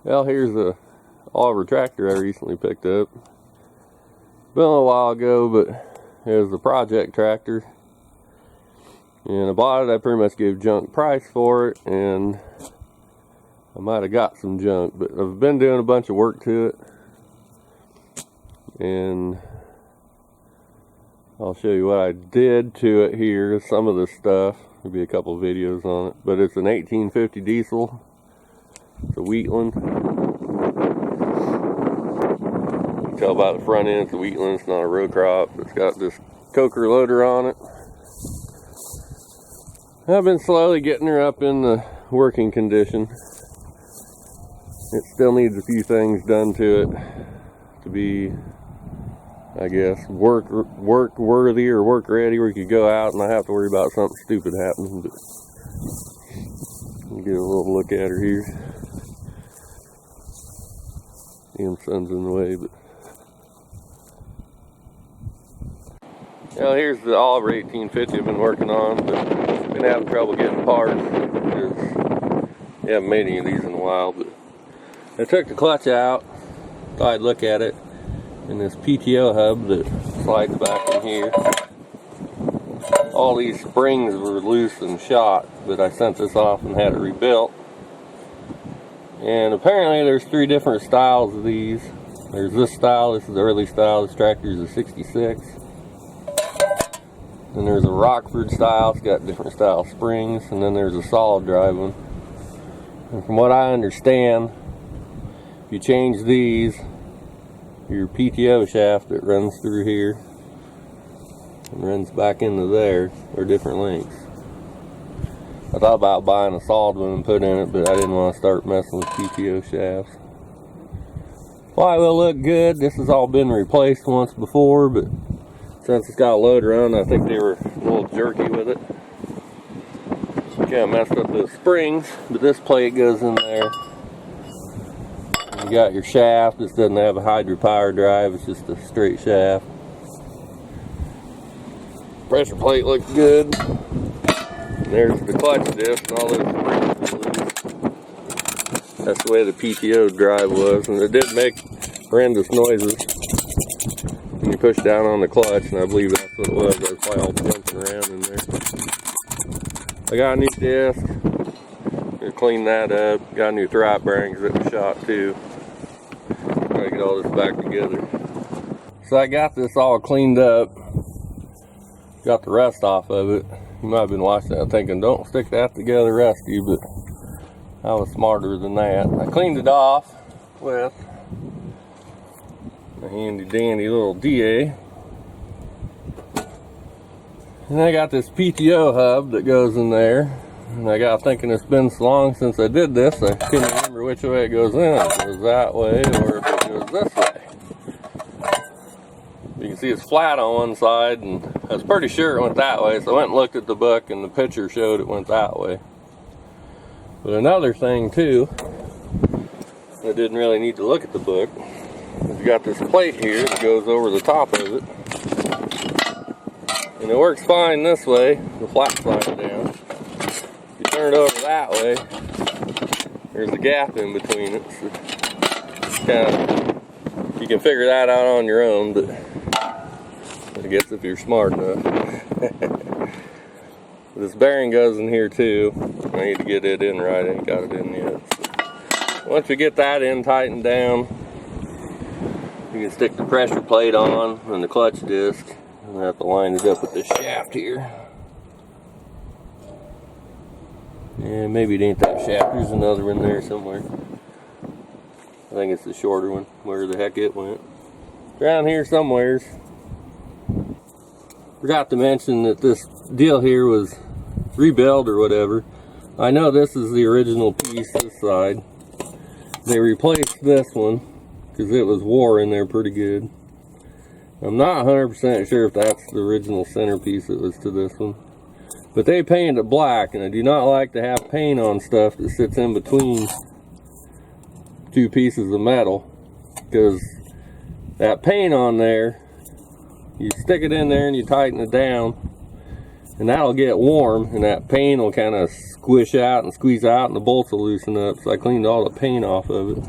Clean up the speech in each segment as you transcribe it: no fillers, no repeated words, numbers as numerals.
Well, here's a Oliver tractor I recently picked up. Been a little while ago, but it was a project tractor. And I bought it, I pretty much gave junk price for it, and I might have got some junk, but I've been doing a bunch of work to it. And I'll show you what I did to it here, some of the stuff. There'll be a couple videos on it. But it's an 1850 diesel. It's a wheatland. You can tell by the front end it's a wheatland, it's not a row crop. It's got this coker loader on it. I've been slowly getting her up in the working condition. It still needs a few things done to it to be, I guess, work worthy or work ready, where you could go out and not have to worry about something stupid happening. But get a little look at her here. Damn sun's in the way, but well, here's the Oliver 1850 I've been working on, but been having trouble getting parts because I haven't made any of these in a while. But I took the clutch out, thought I'd look at it in this PTO hub that slides back in here. All these springs were loose and shot, but I sent this off and had it rebuilt. And apparently there's 3 different styles of these. There's this style, this is the early style, this tractor is a 66. And there's a Rockford style, it's got different style springs, and then there's a solid drive one. And from what I understand, if you change these, your PTO shaft that runs through here and runs back into there are different lengths. I thought about buying a solid one and put in it, but I didn't want to start messing with PTO shafts. Well, it will look good. This has all been replaced once before, but since it's got a loader on, I think they were a little jerky with it. Kind of messed up those springs, but this plate goes in there. You got your shaft. This doesn't have a hydropower drive, it's just a straight shaft. Pressure plate looks good. And there's the clutch disc and all those springs are loose. That's the way the PTO drive was, and it did make horrendous noises when you push down on the clutch, and I believe that's what it was. I was probably all jumping around in there. I got a new disc. Gonna clean that up. Got a new throttle bearings that was shot too. Try to get all this back together. So I got this all cleaned up. Got the rust off of it. You might have been watching that thinking, don't stick that together rusty, but I was smarter than that. I cleaned it off with a handy dandy little DA. And I got this PTO hub that goes in there. And I got thinking it's been so long since I did this, I couldn't remember which way it goes in. If it goes that way or if it goes this way. You can see it's flat on one side, and I was pretty sure it went that way, so I went and looked at the book and the picture showed it went that way. But another thing too, I didn't really need to look at the book. You got this plate here that goes over the top of it, and it works fine this way, the flat side down. If you turn it over that way, there's a gap in between it, so you can figure that out on your own, but I guess if you're smart enough. This bearing goes in here too. I need to get it in right, I ain't got it in yet. So once we get that in, tightened down, you can stick the pressure plate on and the clutch disc, and I have to line it up with this shaft here. And maybe it ain't that shaft, there's another one there somewhere. I think it's the shorter one, where the heck it went. It's around here somewheres. Forgot to mention that this deal here was rebuilt or whatever. I know this is the original piece, this side. They replaced this one because it was wore in there pretty good. I'm not 100% sure if that's the original centerpiece that was to this one. But they painted it black, and I do not like to have paint on stuff that sits in between 2 pieces of metal, because that paint on there, you stick it in there and you tighten it down, and that'll get warm, and that paint will kind of squish out and squeeze out, and the bolts will loosen up. So I cleaned all the paint off of it.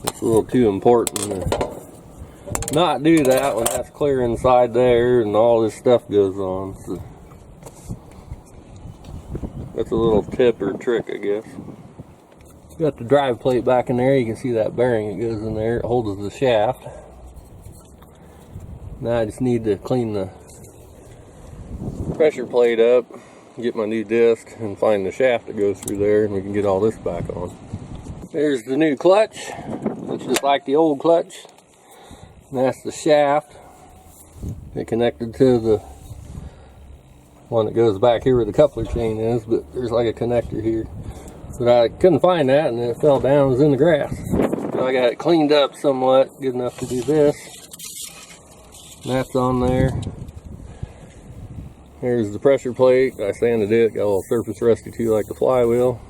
It's a little too important to not do that when that's clear inside there and all this stuff goes on. So that's a little tip or trick, I guess. Got the drive plate back in there. You can see that bearing that goes in there. It holds the shaft. Now I just need to clean the pressure plate up, get my new disc, and find the shaft that goes through there, and we can get all this back on. There's the new clutch. Looks just like the old clutch. And that's the shaft. It connected to the one that goes back here where the coupler chain is, but there's like a connector here. But I couldn't find that, and it fell down. It was in the grass. So I got it cleaned up somewhat, good enough to do this. And that's on there. Here's the pressure plate. I sanded it, got a little surface rusty too, like the flywheel.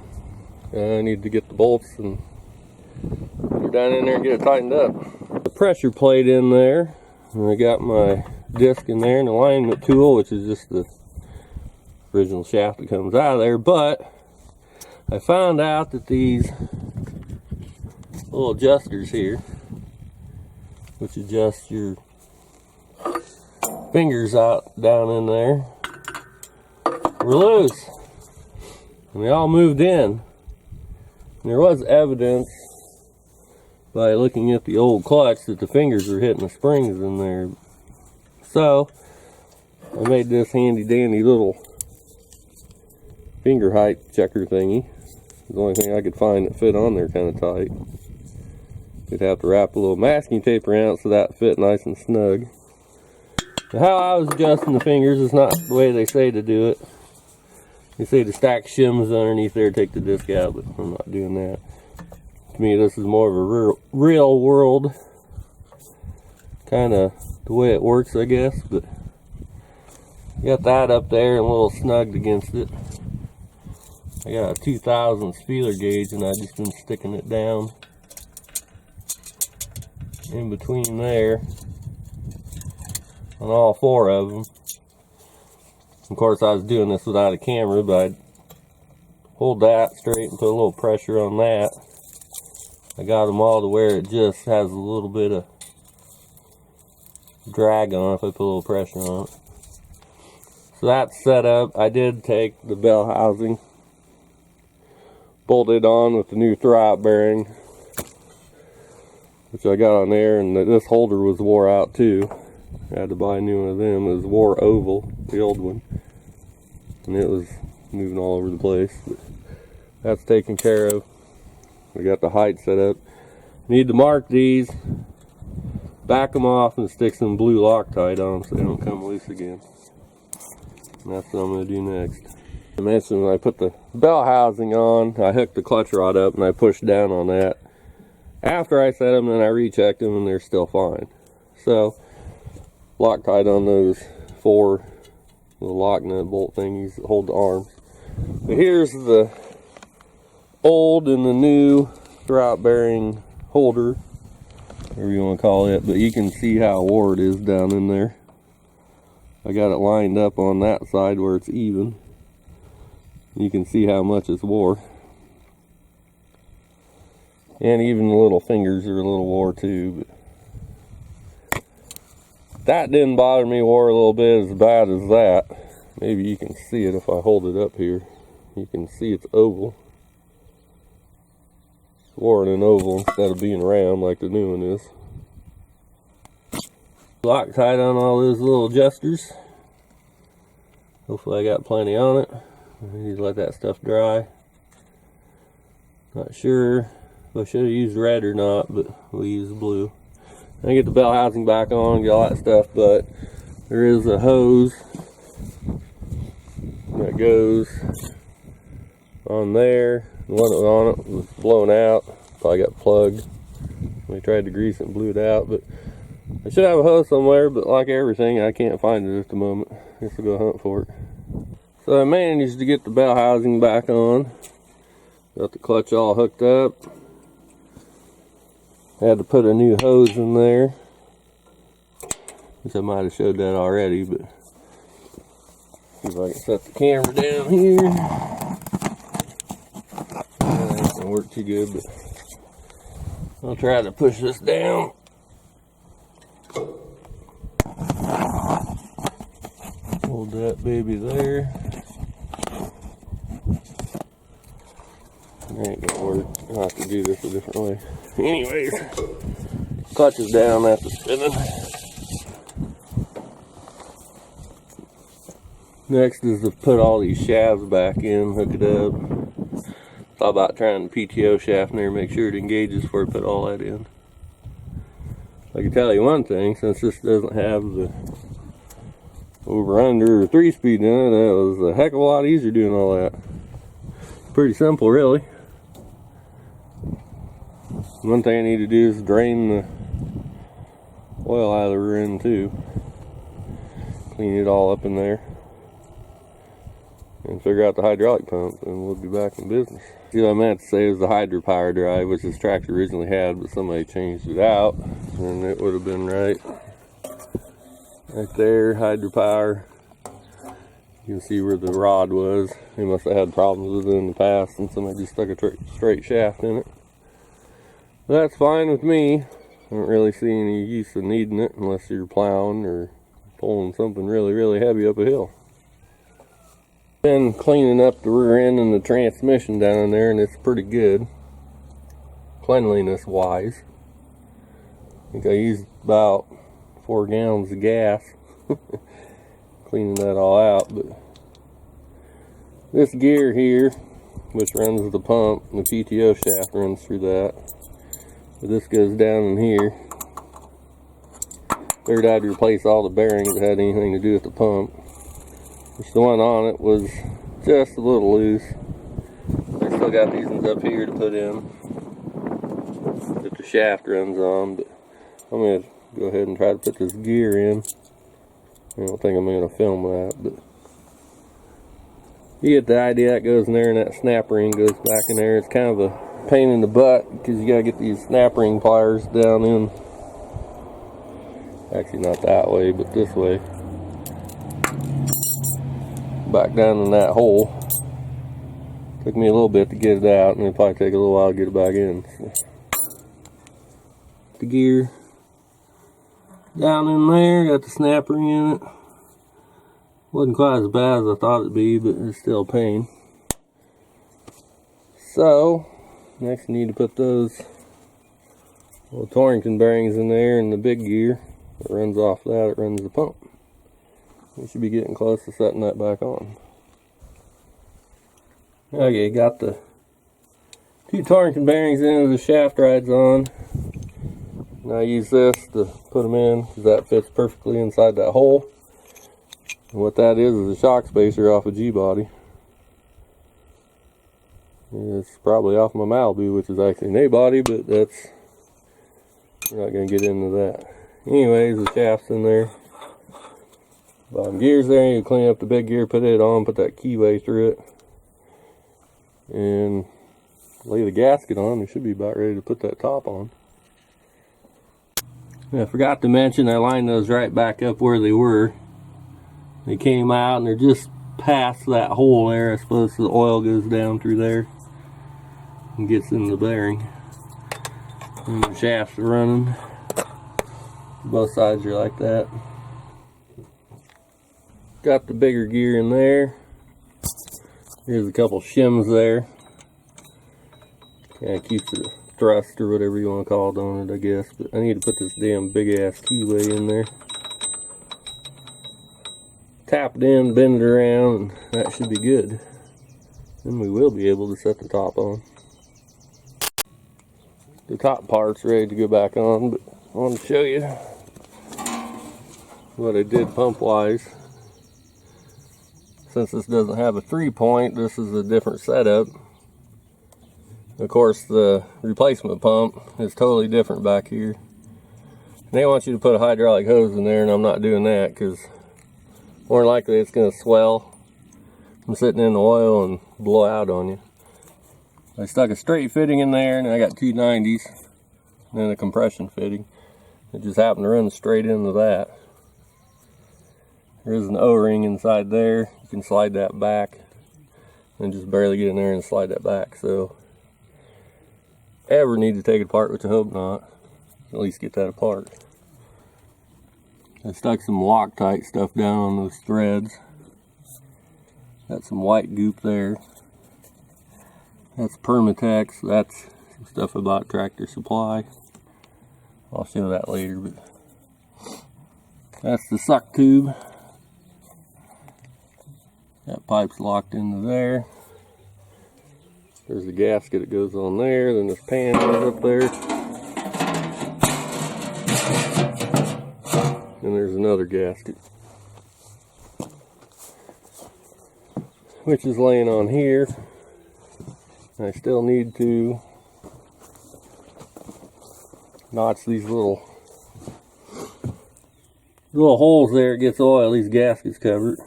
I need to get the bolts and put it down in there and get it tightened up. The pressure plate in there, and I got my disc in there, and the alignment tool, which is just the original shaft that comes out of there. But I found out that these little adjusters here, which adjust your fingers out down in there, were loose, and they all moved in. And there was evidence by looking at the old clutch that the fingers were hitting the springs in there. So I made this handy dandy little finger height checker thingy. It's the only thing I could find that fit on there kind of tight. You'd have to wrap a little masking tape around it so that fit nice and snug. How I was adjusting the fingers is not the way they say to do it. They say to stack shims underneath there, take the disc out, but I'm not doing that. To me, this is more of a real world kind of the way it works, I guess. But got that up there and a little snugged against it. I got a 2000 feeler gauge, and I just been sticking it down in between there on all four of them. Of course, I was doing this without a camera, but I'd hold that straight and put a little pressure on that. I got them all to where it just has a little bit of drag on if I put a little pressure on it. So that's set up. I did take the bell housing, bolted on with the new throw-out bearing, which I got on there, and this holder was wore out too. I had to buy a new one of them. It was wore oval, the old one, and it was moving all over the place. But that's taken care of. We got the height set up. Need to mark these, back them off, and stick some blue Loctite on them so they don't come loose again. And that's what I'm going to do next. I mentioned when I put the bell housing on, I hooked the clutch rod up and I pushed down on that. After I set them, then I rechecked them and they're still fine. So Loctite on those four little lock nut bolt thingies that hold the arms. But here's the old and the new throw-out bearing holder, whatever you want to call it, but you can see how wore it is down in there. I got it lined up on that side where it's even. You can see how much it's wore. And even the little fingers are a little wore too, but that didn't bother me wore a little bit as bad as that. Maybe you can see it if I hold it up here. You can see it's oval. It's wore in an oval instead of being round like the new one is. Loctite on all those little adjusters. Hopefully I got plenty on it. I need to let that stuff dry. Not sure if I should have used red or not, but we'll use blue. I get the bell housing back on, get all that stuff, but there is a hose that goes on there. The one that was on it was blown out. Probably got plugged. We tried to grease it and blew it out, but I should have a hose somewhere, but like everything, I can't find it at the moment. I guess I'll go hunt for it. So I managed to get the bell housing back on. Got the clutch all hooked up. Had to put a new hose in there, which I might have showed that already, but See if I can set the camera down here. That ain't gonna work too good, but I'll try to push this down. Hold that baby there. That ain't gonna work. I'll have to do this a different way. Anyways, clutch is down after spinning. Next is to put all these shafts back in, hook it up. Thought about trying the PTO shaft in there, make sure it engages before I put all that in. I can tell you one thing, since this doesn't have the over-under or 3-speed in it, that was a heck of a lot easier doing all that. Pretty simple, really. One thing I need to do is drain the oil out of the rear end too. Clean it all up in there. And figure out the hydraulic pump, and we'll be back in business. See, what I meant to say is the hydropower drive, which this tractor originally had, but somebody changed it out, and it would have been right there, hydropower. You can see where the rod was. They must have had problems with it in the past, and somebody just stuck a straight shaft in it. That's fine with me. I don't really see any use of needing it unless you're plowing or pulling something really, really heavy up a hill. Been cleaning up the rear end and the transmission down there, and it's pretty good cleanliness wise. I think I used about 4 gallons of gas cleaning that all out. But this gear here, which runs the pump, and the PTO shaft runs through that, but this goes down in here. Figured I'd replace all the bearings that had anything to do with the pump. Which the one on it was just a little loose. I still got these ones up here to put in that the shaft runs on, but I'm going to go ahead and try to put this gear in. I don't think I'm going to film that, but you get the idea. That goes in there, and that snap ring goes back in there. It's kind of a pain in the butt because you got to get these snap ring pliers down in. Actually, not that way, but this way. Back down in that hole. Took me a little bit to get it out, and it'll probably take a little while to get it back in. So. The gear down in there, got the snap ring in it. Wasn't quite as bad as I thought it'd be, but it's still a pain. So, next I need to put those little Torrington bearings in there, and the big gear that runs off that, it runs the pump. We should be getting close to setting that back on. Okay, got the 2 Torrington bearings in, the shaft rides on. And I use this to put them in because that fits perfectly inside that hole. And what that is a shock spacer off a G-body. It's probably off my Malibu, which is actually an A-body, but that's, we're not going to get into that. Anyways, the shaft's in there. Bottom gear's there. You clean up the big gear, put it on, put that keyway through it, and lay the gasket on. We should be about ready to put that top on. I forgot to mention, I lined those right back up where they were. They came out and they're just past that hole there. I suppose the oil goes down through there and gets in the bearing. And the shafts are running. Both sides are like that. Got the bigger gear in there. Here's a couple shims there. Kind of keeps the thrust or whatever you want to call it on it, I guess. But I need to put this damn big ass keyway in there. Tap it in, bend it around, and that should be good. Then we will be able to set the top on. The top part's ready to go back on, but I want to show you what I did pump wise. Since this doesn't have a 3-point, this is a different setup. Of course, the replacement pump is totally different back here. They want you to put a hydraulic hose in there, and I'm not doing that because more than likely it's going to swell from sitting in the oil and blow out on you. I stuck a straight fitting in there, and I got 2 90s and then a compression fitting. It just happened to run straight into that. There is an O-ring inside there. You can slide that back and just barely get in there and slide that back. So ever need to take it apart, which I hope not, at least get that apart. I stuck some Loctite stuff down on those threads. Got some white goop there. That's Permatex. That's some stuff about Tractor Supply. I'll show that later, but that's the suck tube. That pipe's locked into there. There's the gasket that goes on there. Then this pan goes up there. And there's another gasket, which is laying on here. I still need to notch these little holes there. It gets oil, these gaskets covered.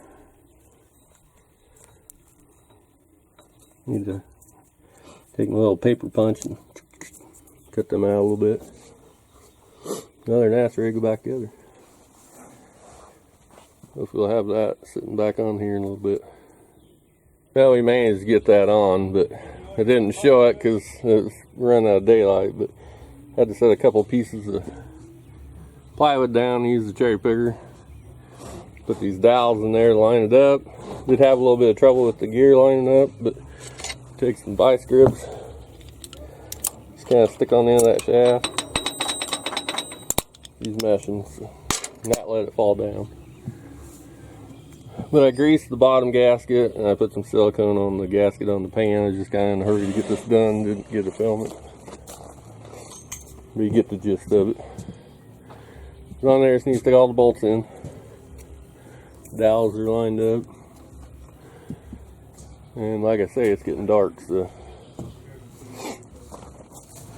Need to take my little paper punch and cut them out a little bit. Other than that, it's ready to go back together. Hopefully we'll have that sitting back on here in a little bit. Well, we managed to get that on, but I didn't show it because it was running out of daylight. But I had to set a couple pieces of plywood down and use the cherry picker. Put these dowels in there to line it up. Did have a little bit of trouble with the gear lining up, but take some vice grips. Just kind of stick on the end of that shaft. Use meshing, so not let it fall down. But I greased the bottom gasket and I put some silicone on the gasket on the pan. I was just kind of in a hurry to get this done, didn't get to film it. But you get the gist of it. It's on there, just need to stick all the bolts in. Dowels are lined up. And like I say, it's getting dark, so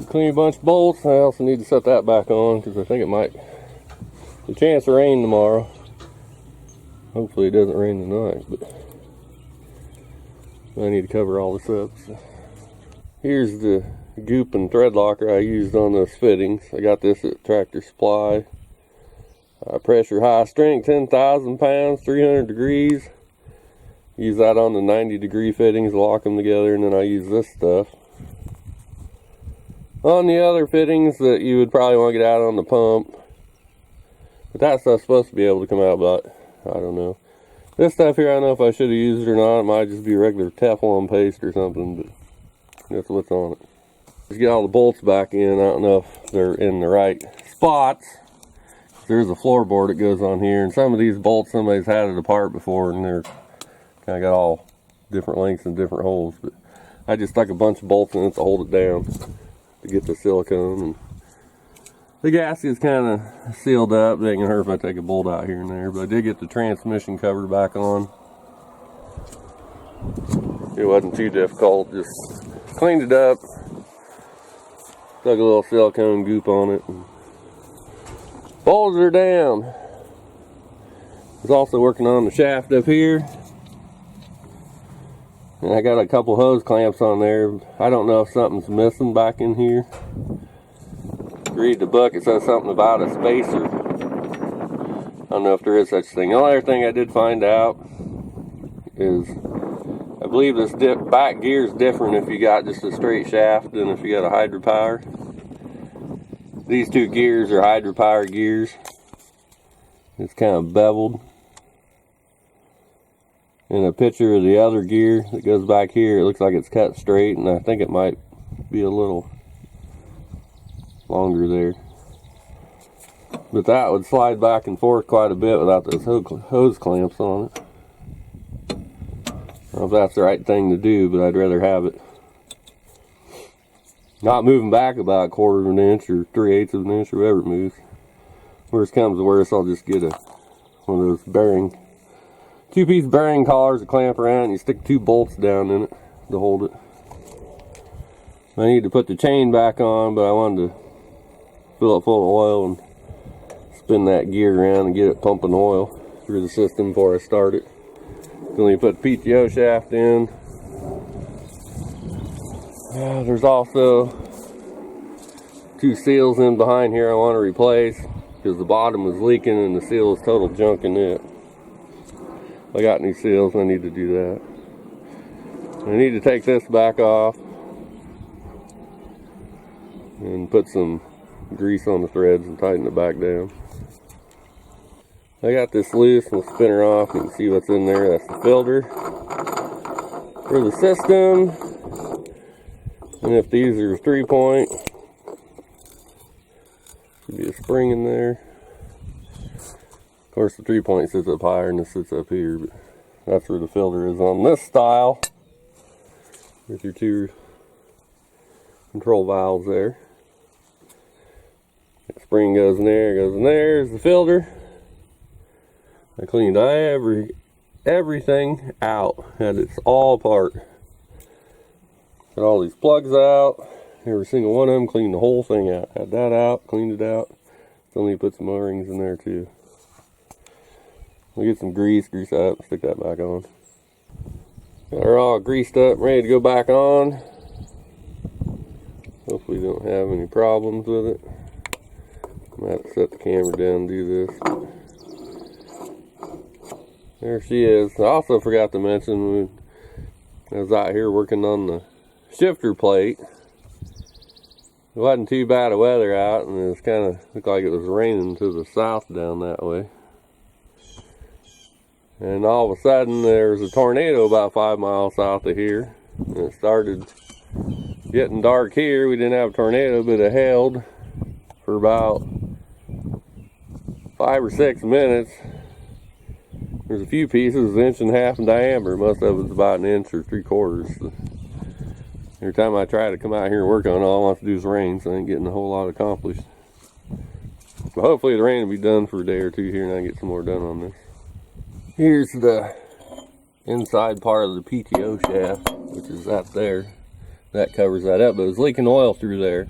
clean a bunch of bolts. I also need to set that back on because I think it might, there's a chance of rain tomorrow. Hopefully it doesn't rain tonight, but I need to cover all this up. So here's the goop and thread locker I used on those fittings. I got this at Tractor Supply. Pressure high strength, 10,000 pounds, 300 degrees. Use that on the 90-degree fittings, lock them together, and then I use this stuff on the other fittings that you would probably want to get out on the pump. But that stuff's supposed to be able to come out, but I don't know. This stuff here, I don't know if I should have used it or not. It might just be regular Teflon paste or something, but that's what's on it. Just get all the bolts back in. I don't know if they're in the right spots. There's a floorboard that goes on here, and some of these bolts, somebody's had it apart before, and they're kind of got all different lengths and different holes. But I just stuck a bunch of bolts in it to hold it down to get the silicone. And the gasket's kind of sealed up. It ain't gonna hurt if I take a bolt out here and there. But I did get the transmission cover back on. It wasn't too difficult. Just cleaned it up, stuck a little silicone goop on it. And bolts are down. I was also working on the shaft up here. And I got a couple hose clamps on there. I don't know if something's missing back in here. Read the book, it says something about a spacer. I don't know if there is such a thing. The only other thing I did find out is I believe this back gear is different if you got just a straight shaft than if you got a hydropower. These two gears are hydropower gears. It's kind of beveled. In a picture of the other gear that goes back here, it looks like it's cut straight, and I think it might be a little longer there. But that would slide back and forth quite a bit without those hose clamps on it. I don't know if that's the right thing to do, but I'd rather have it not moving back about 1/4 of an inch or 3/8 of an inch or whatever it moves. Worst comes to worst, I'll just get one of those bearing, 2-piece bearing collars to clamp around, and you stick 2 bolts down in it to hold it. I need to put the chain back on, but I wanted to fill it full of oil and spin that gear around and get it pumping oil through the system before I start it. Then we put the PTO shaft in. There's also 2 seals in behind here I want to replace because the bottom was leaking and the seal is total junk in it. I got new seals, I need to do that. I need to take this back off and put some grease on the threads and tighten it back down. I got this loose, we'll spin her off and see what's in there. That's the filter for the system. And if these are 3-point, should be a spring in there. Of course the 3-point sits up higher and this sits up here, but that's where the filter is on this style with your 2 control valves there. That spring goes in there, goes in there. There's the filter. I cleaned everything out, had it all apart. Got all these plugs out, every single one of them, cleaned the whole thing out. Had that out, cleaned it out. Still need to put some O-rings in there too. We'll get some grease that up, stick that back on. Got her all greased up, ready to go back on. Hopefully don't have any problems with it. I'm gonna have to set the camera down and do this. There she is. I also forgot to mention, when I was out here working on the shifter plate, it wasn't too bad of weather out, and it was kind of looked like it was raining to the south down that way. And all of a sudden there was a tornado about 5 miles south of here, and it started getting dark here. We didn't have a tornado, but it held for about 5 or 6 minutes. There's a few pieces 1.5 inches in diameter. Most of it's about 1 inch or 3/4. Every time I try to come out here and work on it, all I want to do is rain, so I ain't getting a whole lot accomplished. But hopefully the rain will be done for a day or two here and I can get some more done on this. Here's the inside part of the PTO shaft, which is that there. That covers that up, but it was leaking oil through there.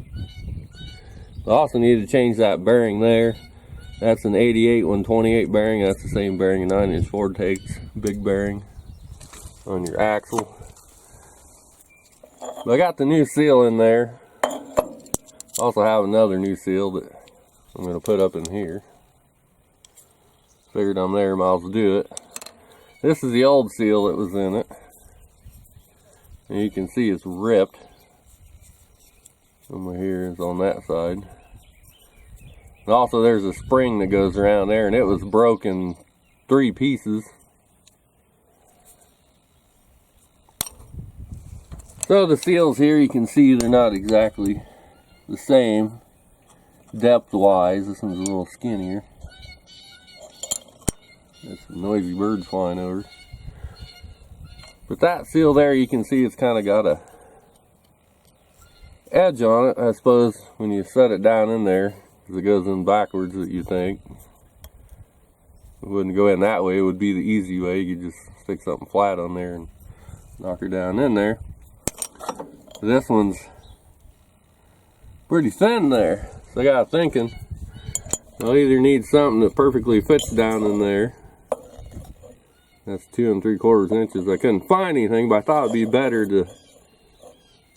I also need to change that bearing there. That's an 88/128 bearing. That's the same bearing a 9-inch Ford takes. Big bearing on your axle. But I got the new seal in there. Also have another new seal that I'm going to put up in here. Figured I'm there, might as well do it. This is the old seal that was in it. And you can see it's ripped. Over here is on that side. And also there's a spring that goes around there, and it was broken 3 pieces. So the seals here, you can see they're not exactly the same depth wise. This one's a little skinnier. There's some noisy birds flying over. But that seal there, you can see it's kind of got a edge on it, I suppose, when you set it down in there. Because it goes in backwards, that you think. It wouldn't go in that way, it would be the easy way. You could just stick something flat on there and knock her down in there. This one's pretty thin there. So I got thinking, I'll either need something that perfectly fits down in there. That's 2 3/4 inches. I couldn't find anything, but I thought it'd be better to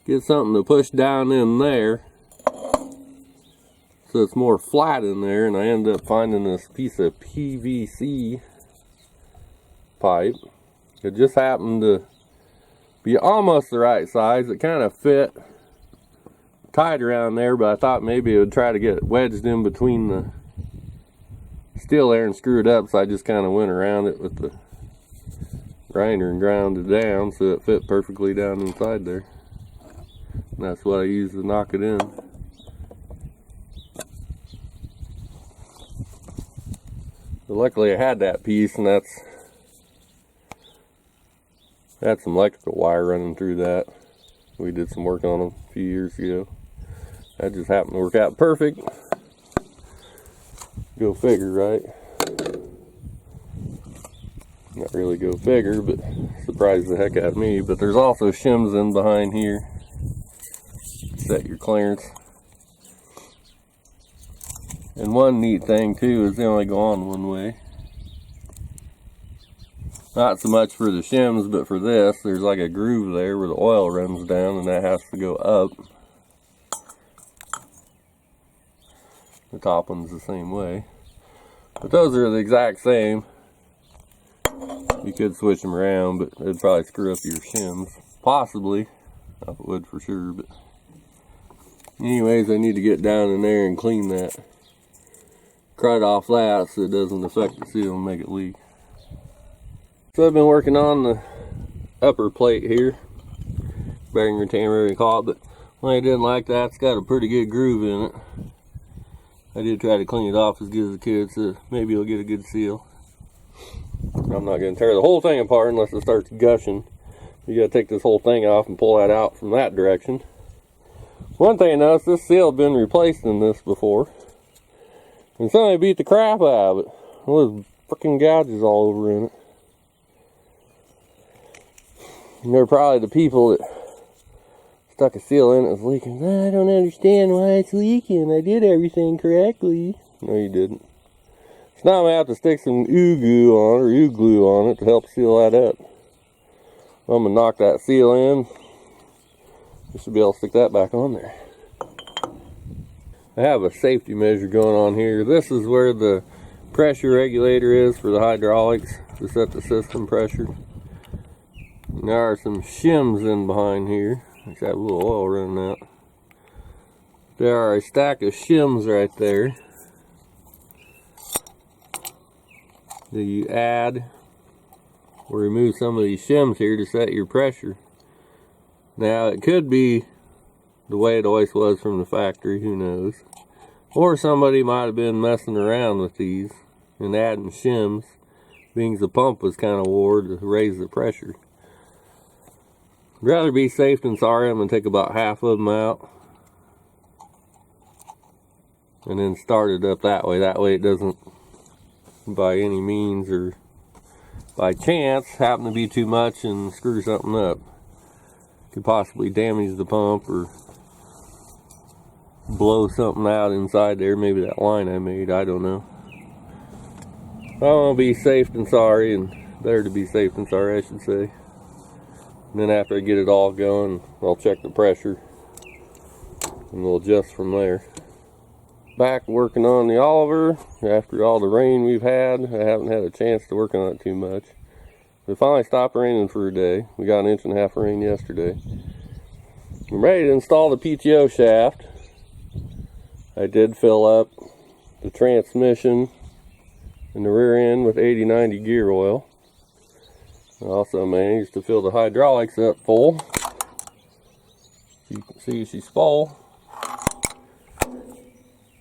get something to push down in there, so it's more flat in there. And I ended up finding this piece of PVC pipe. It just happened to be almost the right size. It kind of fit tight around there, but I thought maybe it would try to get wedged in between the steel there and screw it up, so I just kind of went around it with the grinder and ground it down so it fit perfectly down inside there. And that's what I used to knock it in. But luckily I had that piece, and that's some electrical wire running through that. We did some work on them a few years ago. That just happened to work out perfect. Go figure, right? Not really go figure, but surprised the heck out of me. But there's also shims in behind here. Set your clearance. And one neat thing too is they only go on one way. Not so much for the shims, but for this, there's like a groove there where the oil runs down, and that has to go up. The top one's the same way. But those are the exact same. You could switch them around, but it'd probably screw up your shims. Possibly. It would for sure, but anyways, I need to get down in there and clean that. Crud off that so it doesn't affect the seal and make it leak. So I've been working on the upper plate here. Bearing retainer, whatever you call it, but one I didn't like that, it's got a pretty good groove in it. I did try to clean it off as good as I could, so maybe you'll get a good seal. I'm not going to tear the whole thing apart unless it starts gushing. You got to take this whole thing off and pull that out from that direction. One thing I noticed, this seal had been replaced in this before, and somebody beat the crap out of it. There's freaking gouges all over in it. And they're probably the people that stuck a seal in it was leaking. I don't understand why it's leaking. I did everything correctly. No, you didn't. So now I'm going to have to stick some glue on it to help seal that up. I'm going to knock that seal in. I should be able to stick that back on there. I have a safety measure going on here. This is where the pressure regulator is for the hydraulics to set the system pressure. And there are some shims in behind here. There's that little oil running out. There are a stack of shims right there that you add or remove some of these shims here to set your pressure. Now it could be the way it always was from the factory, who knows, or somebody might have been messing around with these and adding shims, being the pump was kind of wore to raise the pressure. I'd rather be safe than sorry. I'm going to take about half of them out and then start it up that way. That way it doesn't by any means or by chance happen to be too much and screw something up. Could possibly damage the pump or blow something out inside there. Maybe that line I made, I don't know. I want to be safe than sorry, and better to be safe than sorry, I should say. And then after I get it all going, I'll check the pressure and we'll adjust from there. Back working on the Oliver after all the rain we've had. I haven't had a chance to work on it too much. It finally stopped raining for a day. We got 1.5 inches of rain yesterday. I'm ready to install the PTO shaft. I did fill up the transmission and the rear end with 80/90 gear oil. I also managed to fill the hydraulics up full. You can see she's full.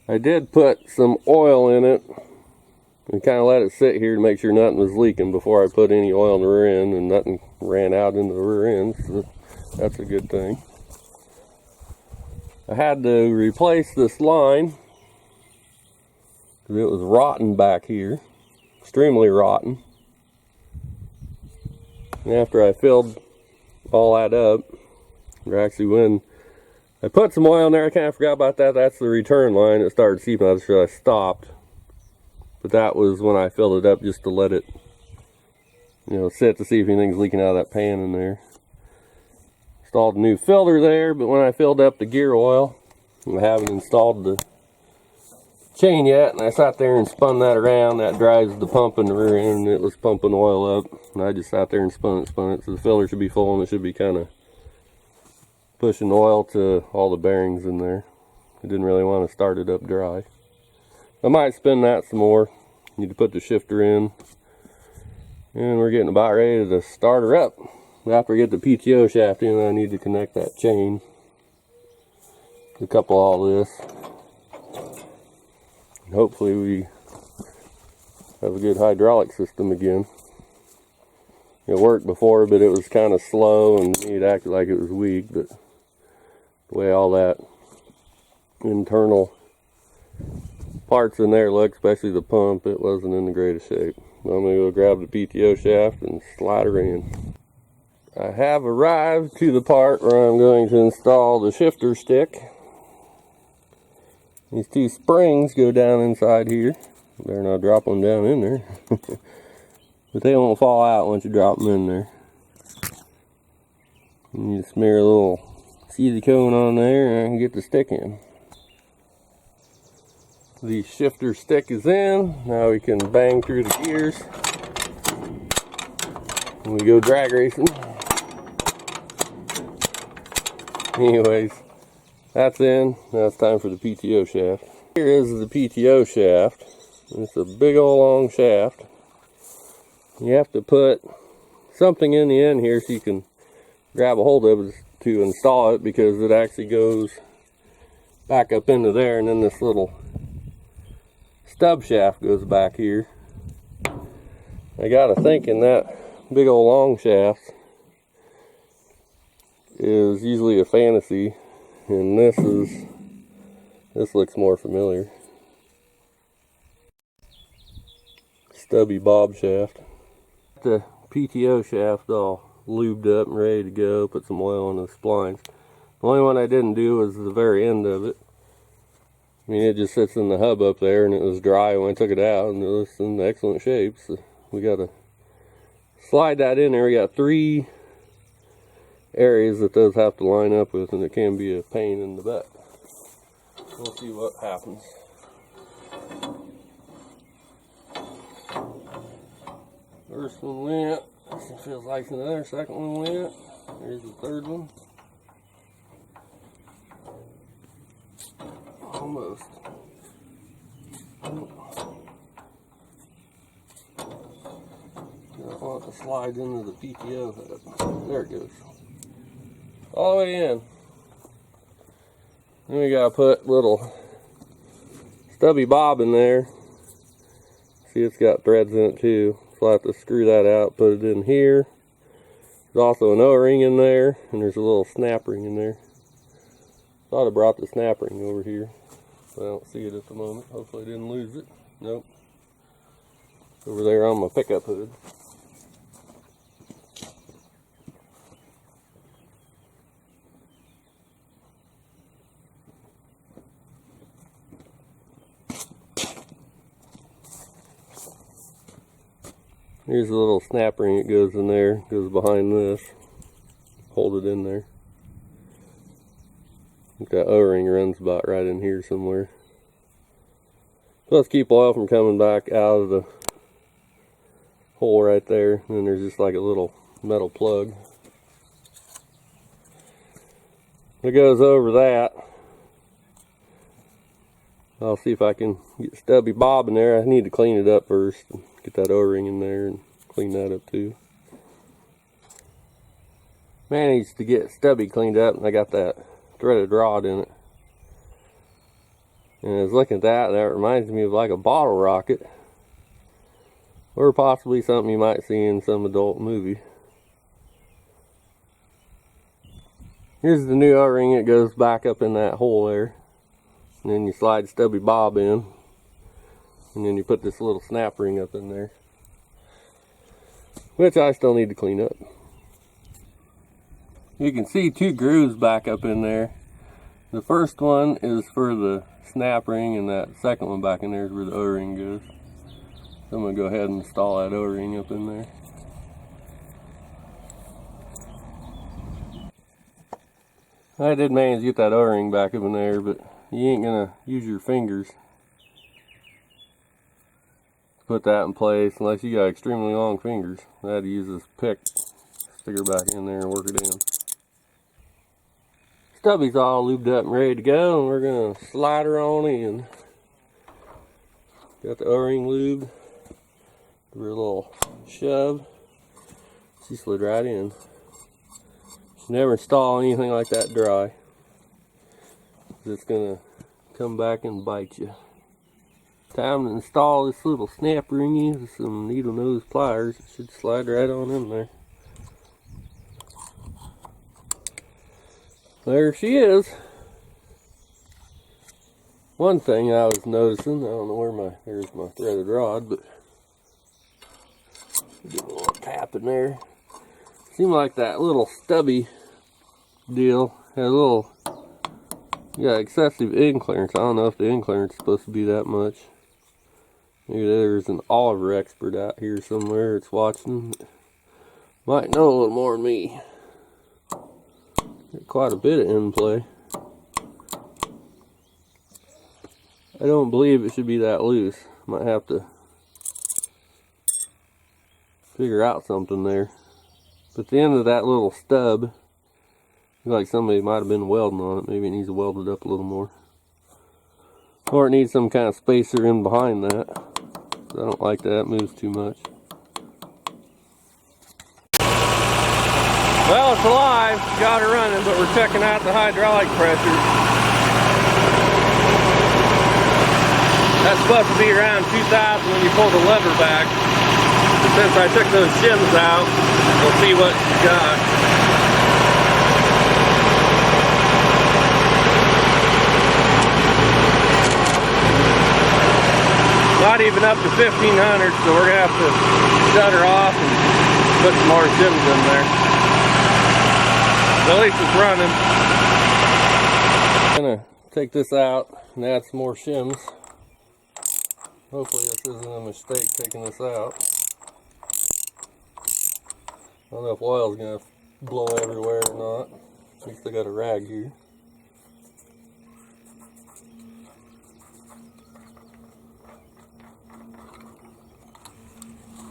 I did put some oil in it and kind of let it sit here to make sure nothing was leaking before I put any oil in the rear end, and nothing ran out into the rear end, so that's a good thing. I had to replace this line because it was rotten back here, extremely rotten. And after I filled all that up, or actually when I put some oil in there, I kind of forgot about that. That's the return line. It started seeping out, so I stopped. But that was when I filled it up just to let it, sit to see if anything's leaking out of that pan in there. Installed a new filter there, but when I filled up the gear oil, I haven't installed the chain yet, and I sat there and spun that around. That drives the pump in the rear end, and it was pumping oil up. And I just sat there and spun it. So the filter should be full, and it should be kind of pushing oil to all the bearings in there. I didn't really want to start it up dry. I might spin that some more. Need to put the shifter in. And we're getting about ready to start her up. After I get the PTO shaft in, I need to connect that chain to couple all this. And hopefully we have a good hydraulic system again. It worked before, but it was kind of slow and it acted like it was weak, but the way all that internal parts in there look, especially the pump, it wasn't in the greatest shape. I'm going to go grab the PTO shaft and slide her in. I have arrived to the part where I'm going to install the shifter stick. These two springs go down inside here. Better not drop them down in there. But they won't fall out once you drop them in there. And you smear a little silicone on there and get the stick in. The shifter stick is in. Now we can bang through the gears. we go drag racing. Anyways, that's in. Now it's time for the PTO shaft. Here is the PTO shaft. It's a big old long shaft. You have to put something in the end here so you can grab a hold of it to install it, because it actually goes back up into there, and then this little stub shaft goes back here. I gotta thinking that big old long shaft is usually a fantasy, and this looks more familiar. Stubby bob shaft. The PTO shaft all lubed up and ready to go. Put some oil on the splines. The only one I didn't do was the very end of it. I mean, it just sits in the hub up there, and it was dry when I took it out, and it was in excellent shape. So we gotta slide that in there. We got 3 areas that those have to line up with, and it can be a pain in the butt. We'll see what happens. First one went. It feels like another. Second one went. Here's the third one. Almost. Don't want to slide into the PTO head. There it goes. All the way in. Then we gotta put little stubby bob in there. See, it's got threads in it too. So I'll have to screw that out, put it in here. There's also an O-ring in there, and there's a little snap ring in there. Thought I brought the snap ring over here. I don't see it at the moment. Hopefully I didn't lose it. Nope. Over there on my pickup hood. Here's a little snap ring that goes in there, goes behind this. Hold it in there. That O-ring runs about right in here somewhere. So let's keep oil from coming back out of the hole right there. And then there's just like a little metal plug. It goes over that. I'll see if I can get stubby bob in there. I need to clean it up first. Get that O-ring in there and clean that up too. Managed to get stubby cleaned up, and I got that threaded rod in it. And I was looking at that, and that reminds me of like a bottle rocket. Or possibly something you might see in some adult movie. Here's the new O-ring. It goes back up in that hole there. And then you slide stubby bob in. And then you put this little snap ring up in there, which I still need to clean up. You can see 2 grooves back up in there. The first one is for the snap ring, and that second one back in there is where the O-ring goes. So I'm going to go ahead and install that O-ring up in there. I did manage to get that O-ring back up in there, but you ain't going to use your fingers put that in place unless you got extremely long fingers. I had to use this pick, stick her back in there and work it in. Stubby's all lubed up and ready to go, and we're gonna slide her on in. Got the O-ring lubed. Give her a little shove. She slid right in. Never install anything like that dry. It's gonna come back and bite you. Time to install this little snap ring with some needle nose pliers. It should slide right on in there. There she is. One thing I was noticing, I don't know where there's my threaded rod, but do a little tap in there. Seemed like that little stubby deal had a little, excessive end clearance. I don't know if the end clearance is supposed to be that much. Maybe there's an Oliver expert out here somewhere that's watching. Might know a little more than me. Got quite a bit of end play. I don't believe it should be that loose. Might have to figure out something there. But the end of that little stub, looks like somebody might have been welding on it. Maybe it needs to weld it up a little more. Or it needs some kind of spacer in behind that. I don't like that, it moves too much. Well, it's alive, got her running, but we're checking out the hydraulic pressure. That's supposed to be around 2,000 when you pull the lever back. But since I took those shims out, we'll see what you got. Not even up to 1,500, so we're gonna have to shut her off and put some more shims in there. But at least it's running. I'm gonna take this out and add some more shims. Hopefully this isn't a mistake taking this out. I don't know if oil's gonna blow everywhere or not. At least I got a rag here.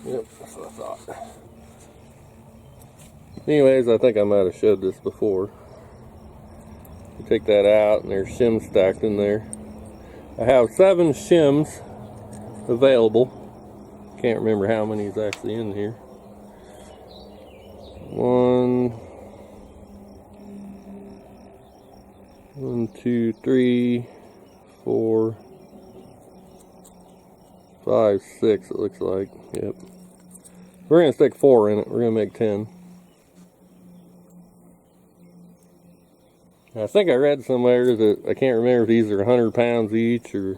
Yep, that's what I thought. Anyways, I think I might have showed this before. You take that out and there's shims stacked in there. I have 7 shims available. Can't remember how many is actually in here. 1, 2, 3, 4, 5, 6 it looks like. Yep. We're going to stick 4 in it. We're going to make 10. I think I read somewhere that, I can't remember if these are 100 pounds each or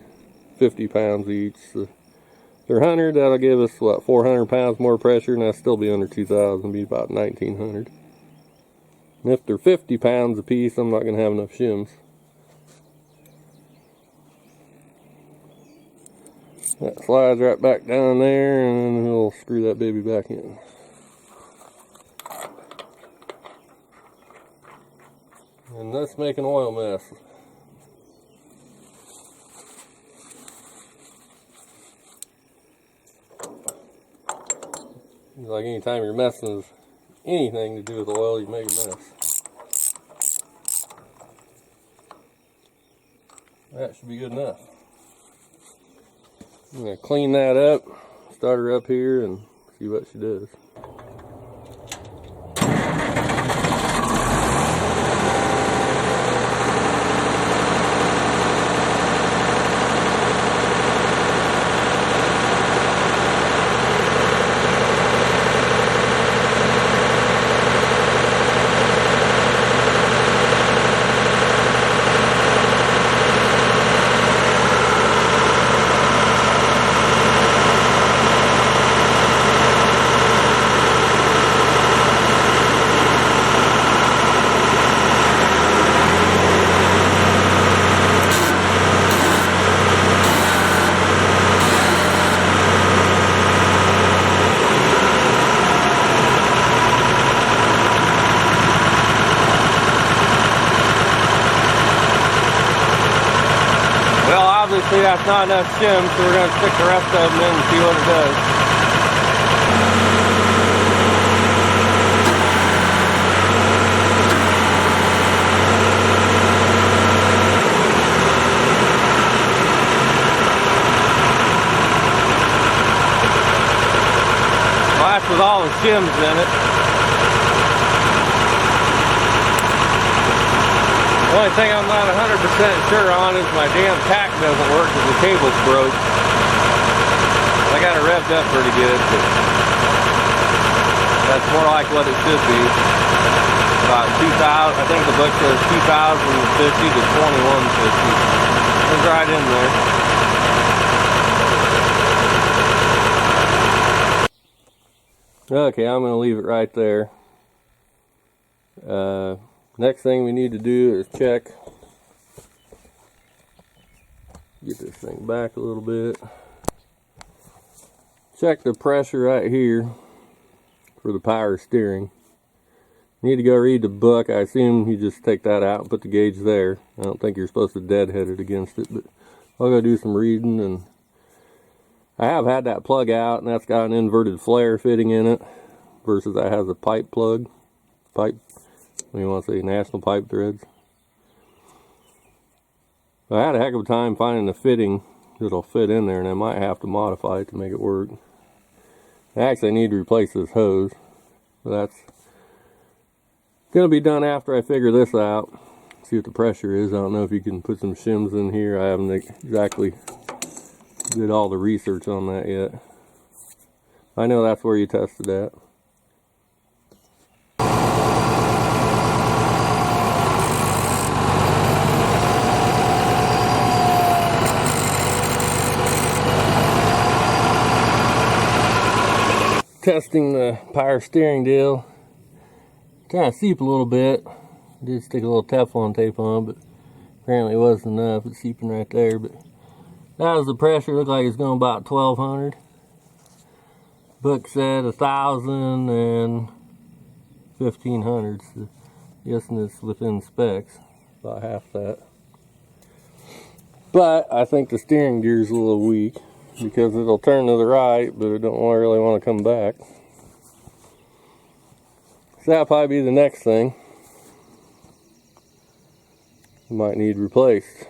50 pounds each. So if they're 100, that'll give us, what, 400 pounds more pressure, and that'll still be under 2,000, be about 1,900. And if they're 50 pounds a piece, I'm not going to have enough shims. That slides right back down there, and then we'll screw that baby back in. And let's make an oil mess. Like anytime you're messing with anything to do with oil, you make a mess. That should be good enough. I'm going to clean that up, start her up here, and see what she does. Obviously that's not enough shims, so we're going to stick the rest of them in and see what it does. Well, that's with all the shims in it. The only thing I'm not 100% sure on is my damn tack doesn't work because the cable's broke. I got it revved up pretty good, but that's more like what it should be. About 2,000, I think the book says 2,050 to 2,150. It's right in there. Okay, I'm going to leave it right there. Next thing we need to do is check, get this thing back a little bit, check the pressure right here for the power steering. Need to go read the book. I assume you just take that out and put the gauge there. I don't think you're supposed to deadhead it against it, but I'll go do some reading. And I have had that plug out, and that's got an inverted flare fitting in it. versus that has a pipe plug. Pipe, what do you want to say, national pipe threads. I had a heck of a time finding the fitting that'll fit in there, and I might have to modify it to make it work. Actually, I need to replace this hose, but that's going to be done after I figure this out. See what the pressure is. I don't know if you can put some shims in here. I haven't exactly did all the research on that yet. I know that's where you tested that. Testing the power steering deal. Kind of seep a little bit. I did stick a little Teflon tape on, but apparently it wasn't enough. It's seeping right there. But that was the pressure. Looked like it's going about 1200. Book said 1000 and 1500. So guessing it's within specs. About half that. But I think the steering gear's a little weak because it'll turn to the right, but it don't really want to come back. So that'll probably be the next thing. Might need replaced.